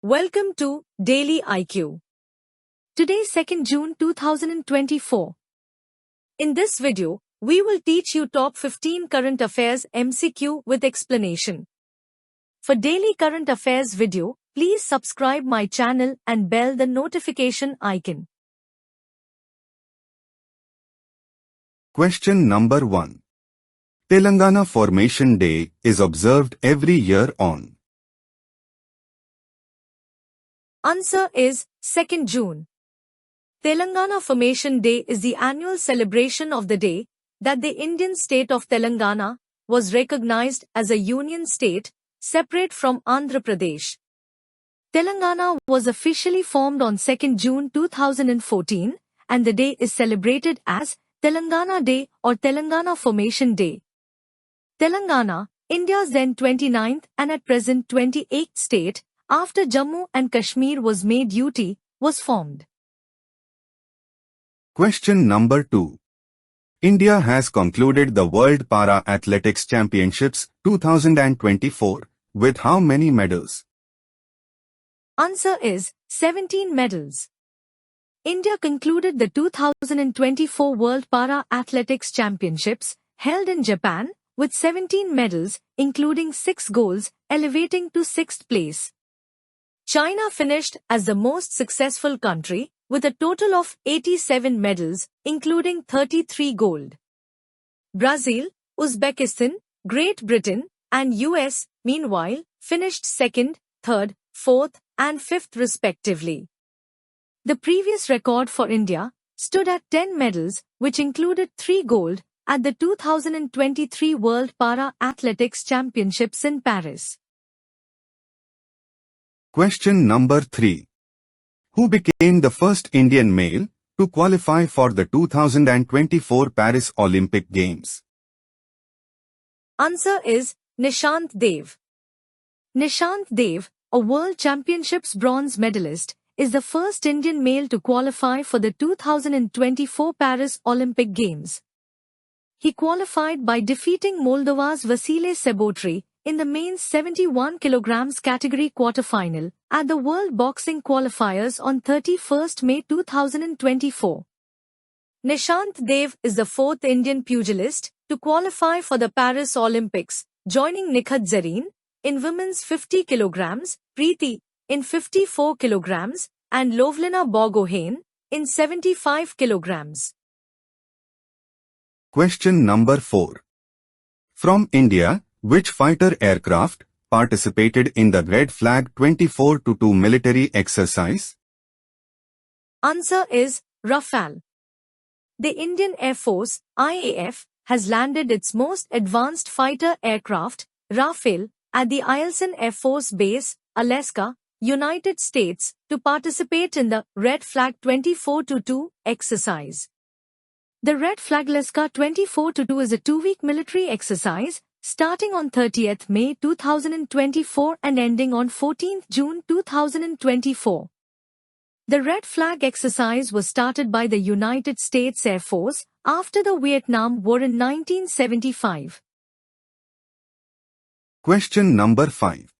Welcome to Daily IQ. Today 2nd June 2024. In this video, we will teach you top 15 current affairs MCQ with explanation. For daily current affairs video, please subscribe my channel and bell the notification icon. Question number 1. Telangana Formation Day is observed every year on. Answer is 2nd June. Telangana Formation Day is the annual celebration of the day that the Indian state of Telangana was recognized as a union state separate from Andhra Pradesh. Telangana was officially formed on 2nd June 2014 and the day is celebrated as Telangana Day or Telangana Formation Day. Telangana, India's then 29th and at present 28th state, after Jammu and Kashmir was made UT, was formed. Question number 2. India has concluded the World Para Athletics Championships 2024 with how many medals? Answer is 17 medals. India concluded the 2024 World Para Athletics Championships held in Japan with 17 medals, including 6 golds, elevating to 6th place. China finished as the most successful country with a total of 87 medals, including 33 gold. Brazil, Uzbekistan, Great Britain, and US, meanwhile, finished 2nd, 3rd, 4th, and 5th respectively. The previous record for India stood at 10 medals, which included 3 gold, at the 2023 World Para Athletics Championships in Paris. Question number 3. Who became the first Indian male to qualify for the 2024 Paris Olympic Games? Answer is Nishant Dev. Nishant Dev, a World Championships bronze medalist, is the first Indian male to qualify for the 2024 Paris Olympic Games. He qualified by defeating Moldova's Vasile Sebotri in the men's 71 kg category quarterfinal at the World Boxing Qualifiers on 31st May 2024. Nishant Dev is the 4th Indian pugilist to qualify for the Paris Olympics, joining Nikhat Zareen in women's 50 kg, Preeti in 54 kg, and Lovlina Borgohain in 75 kg. Question number 4. From India, which fighter aircraft participated in the Red Flag 24-2 military exercise? Answer is Rafale. The Indian Air Force, IAF, has landed its most advanced fighter aircraft, Rafale, at the Eielson Air Force Base, Alaska, United States, to participate in the Red Flag 24-2 exercise. The Red Flag Alaska 24-2 is a 2-week military exercise starting on 30th May 2024 and ending on 14th June 2024. The Red Flag exercise was started by the United States Air Force after the Vietnam War in 1975. Question number 5.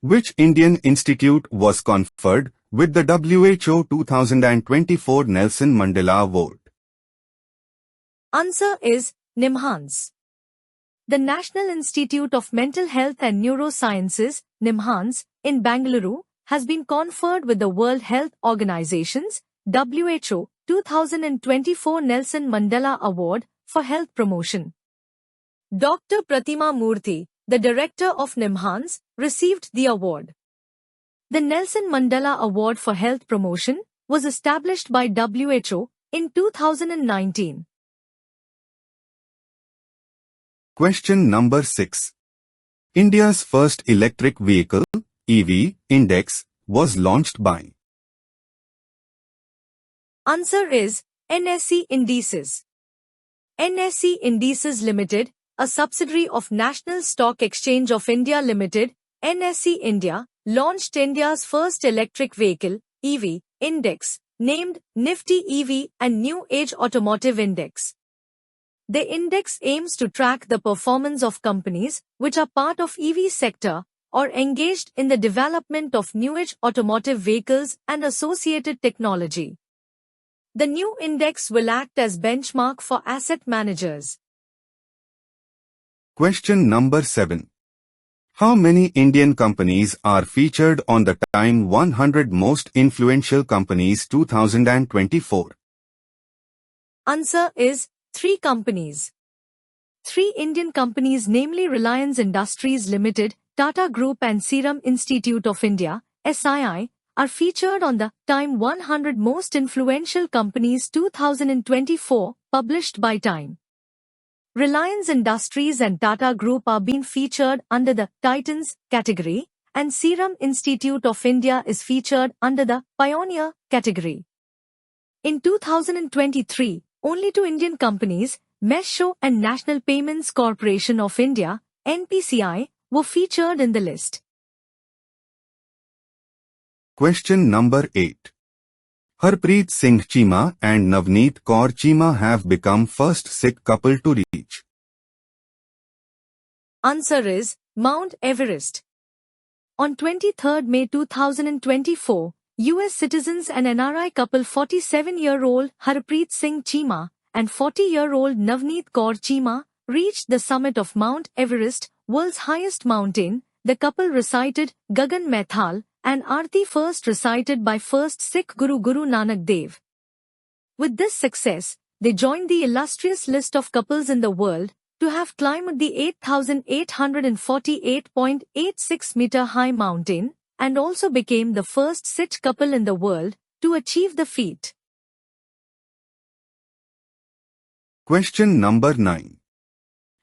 Which Indian institute was conferred with the WHO 2024 Nelson Mandela Award? Answer is NIMHANS. The National Institute of Mental Health and Neurosciences, NIMHANS, in Bangalore, has been conferred with the World Health Organization's WHO 2024 Nelson Mandela Award for Health Promotion. Dr. Pratima Murthy, the director of NIMHANS, received the award. The Nelson Mandela Award for Health Promotion was established by WHO in 2019. Question number 6. India's first electric vehicle, EV, Index, was launched by. Answer is NSE Indices. NSE Indices Limited, a subsidiary of National Stock Exchange of India Limited, NSE India, launched India's first electric vehicle, EV, Index, named Nifty EV and New Age Automotive Index. The index aims to track the performance of companies which are part of EV sector or engaged in the development of new-age automotive vehicles and associated technology. The new index will act as benchmark for asset managers. Question number 7. How many Indian companies are featured on the Time 100 Most Influential Companies 2024? Answer is 3 companies. 3 Indian companies, namely Reliance Industries Limited, Tata Group and Serum Institute of India, SII, are featured on the Time 100 Most Influential Companies 2024, published by Time. Reliance Industries and Tata Group are being featured under the Titans category, and Serum Institute of India is featured under the Pioneer category. In 2023, only 2 Indian companies, Meesho and National Payments Corporation of India, NPCI, were featured in the list. Question number 8. Harpreet Singh Cheema and Navneet Kaur Cheema have become first Sikh couple to reach. Answer is Mount Everest. On 23 May 2024, US citizens and NRI couple 47-year-old Harpreet Singh Cheema and 40-year-old Navneet Kaur Cheema reached the summit of Mount Everest, world's highest mountain. The couple recited Gagan Maithal and Aarti first recited by first Sikh Guru Nanak Dev. With this success, they joined the illustrious list of couples in the world to have climbed the 8,848.86 meter high mountain, and also became the first Sikh couple in the world to achieve the feat. Question number 9.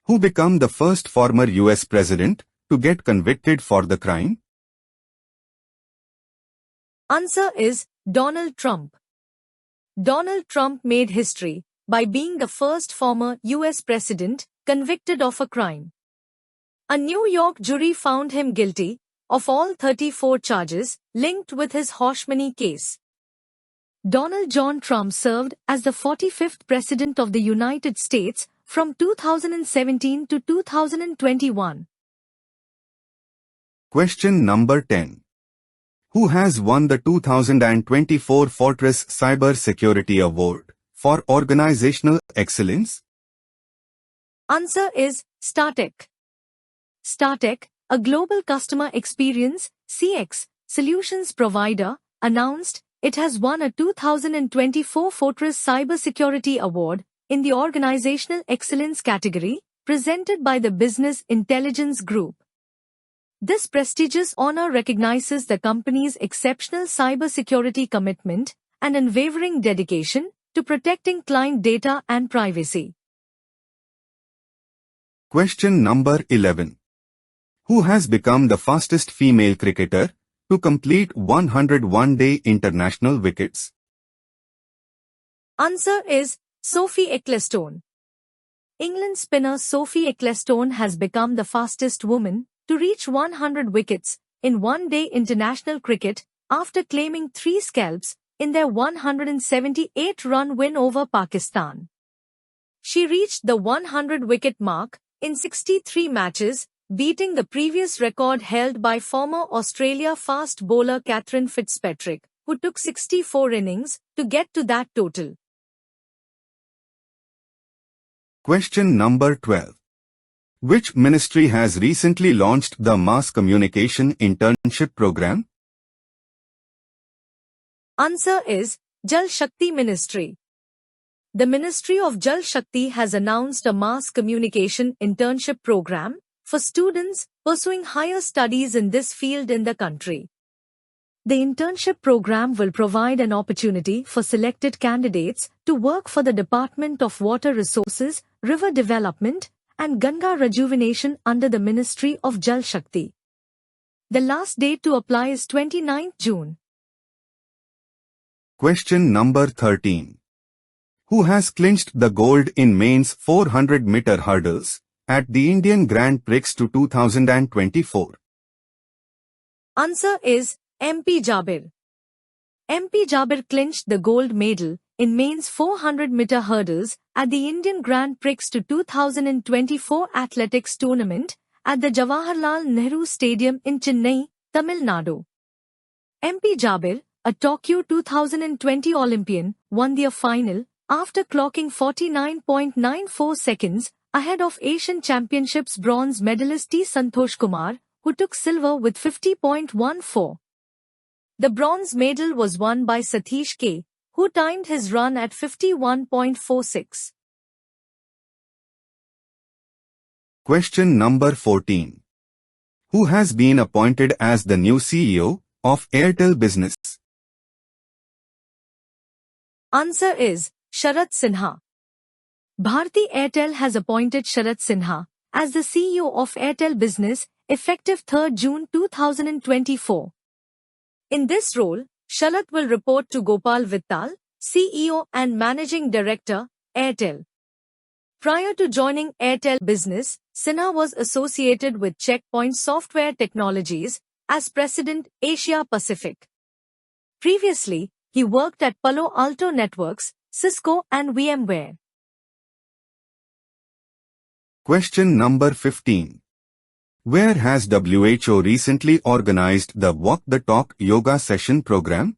Who became the first former US president to get convicted for the crime? Answer is Donald Trump. Donald Trump made history by being the first former US president convicted of a crime. A New York jury found him guilty of all 34 charges linked with his hush money case. Donald John Trump served as the 45th President of the United States from 2017 to 2021. Question number 10. Who has won the 2024 Fortress Cyber Security Award for Organizational Excellence? Answer is StarTech. StarTech, a global customer experience (CX) solutions provider, announced it has won a 2024 Fortress Cybersecurity Award in the Organizational Excellence category, presented by the Business Intelligence Group. This prestigious honor recognizes the company's exceptional cybersecurity commitment and unwavering dedication to protecting client data and privacy. Question number 11. Who has become the fastest female cricketer to complete 101-day international wickets? Answer is Sophie Ecclestone. England spinner Sophie Ecclestone has become the fastest woman to reach 100 wickets in one-day international cricket after claiming 3 scalps in their 178-run win over Pakistan. She reached the 100-wicket mark in 63 matches, beating the previous record held by former Australia fast bowler Catherine Fitzpatrick, who took 64 innings to get to that total. Question number 12. Which ministry has recently launched the Mass Communication Internship Program? Answer is Jal Shakti Ministry. The Ministry of Jal Shakti has announced a mass communication internship program for students pursuing higher studies in this field in the country. The internship program will provide an opportunity for selected candidates to work for the Department of Water Resources, River Development, and Ganga Rejuvenation under the Ministry of Jal Shakti. The last date to apply is 29th June. Question number 13. Who has clinched the gold in men's 400-meter hurdles at the Indian Grand Prix to 2024? Answer is MP Jabir. MP Jabir clinched the gold medal in men's 400-meter hurdles at the Indian Grand Prix to 2024 athletics tournament at the Jawaharlal Nehru Stadium in Chennai, Tamil Nadu. MP Jabir, a Tokyo 2020 Olympian, won their final after clocking 49.94 seconds ahead of Asian Championships bronze medalist T. Santosh Kumar, who took silver with 50.14. The bronze medal was won by Satish K, who timed his run at 51.46. Question number 14. Who has been appointed as the new CEO of Airtel Business? Answer is Sharat Sinha. Bharti Airtel has appointed Sharat Sinha as the CEO of Airtel Business effective 3 June 2024. In this role, Sharat will report to Gopal Vittal, CEO and Managing Director, Airtel. Prior to joining Airtel Business, Sinha was associated with Checkpoint Software Technologies as President, Asia Pacific. Previously, he worked at Palo Alto Networks, Cisco and VMware. Question number 15. Where has WHO recently organized the Walk the Talk yoga session program?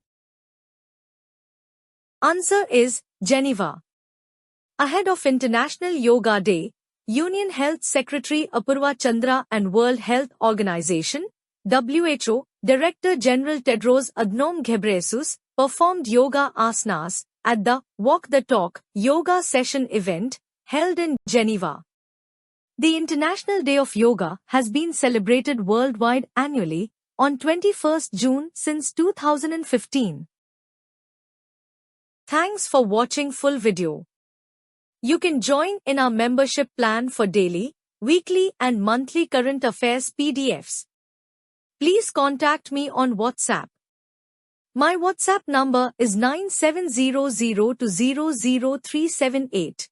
Answer is Geneva. Ahead of International Yoga Day, Union Health Secretary Apurva Chandra and World Health Organization, WHO, Director General Tedros Adhanom Ghebreyesus, performed yoga asanas at the Walk the Talk yoga session event held in Geneva. The International Day of Yoga has been celebrated worldwide annually on 21st June since 2015. Thanks for watching full video. You can join in our membership plan for daily, weekly and monthly current affairs PDFs. Please contact me on WhatsApp. My WhatsApp number is 9700200378.